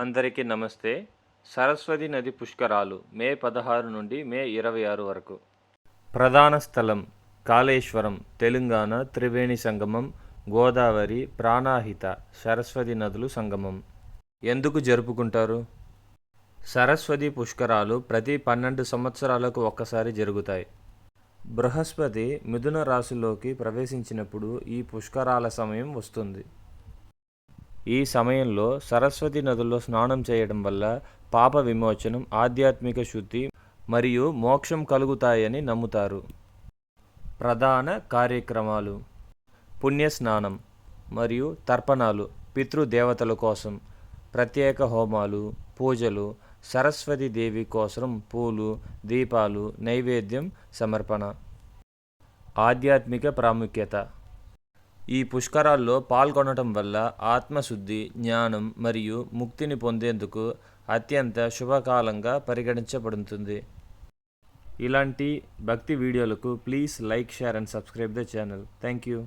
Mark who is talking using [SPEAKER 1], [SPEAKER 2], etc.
[SPEAKER 1] అందరికీ నమస్తే. సరస్వతి నది పుష్కరాలు మే 16 నుండి మే 26 వరకు. ప్రధాన స్థలం కాళేశ్వరం, తెలంగాణ. త్రివేణి సంగమం, గోదావరి, ప్రాణహిత, సరస్వతి నదులు సంగమం. ఎందుకు జరుపుకుంటారు? సరస్వతి పుష్కరాలు ప్రతి 12 సంవత్సరాలకు ఒక్కసారి జరుగుతాయి. బృహస్పతి మిథున రాశిలోకి ప్రవేశించినప్పుడు ఈ పుష్కరాల సమయం వస్తుంది. ఈ సమయంలో సరస్వతి నదుల్లో స్నానం చేయడం వల్ల పాప విమోచనం, ఆధ్యాత్మిక శుద్ధి మరియు మోక్షం కలుగుతాయని నమ్ముతారు. ప్రధాన కార్యక్రమాలు: పుణ్యస్నానం మరియు తర్పణాలు, పితృదేవతల కోసం ప్రత్యేక హోమాలు, పూజలు, సరస్వతి దేవి కోసం పూలు, దీపాలు, నైవేద్యం సమర్పణ. ఆధ్యాత్మిక ప్రాముఖ్యత: ఈ పుష్కరాల్లో పాల్గొనడం వల్ల ఆత్మశుద్ధి, జ్ఞానం మరియు ముక్తిని పొందేందుకు అత్యంత శుభకాలంగా పరిగణించబడుతుంది. ఇలాంటి భక్తి వీడియోలకు please like, share and subscribe the channel. Thank you.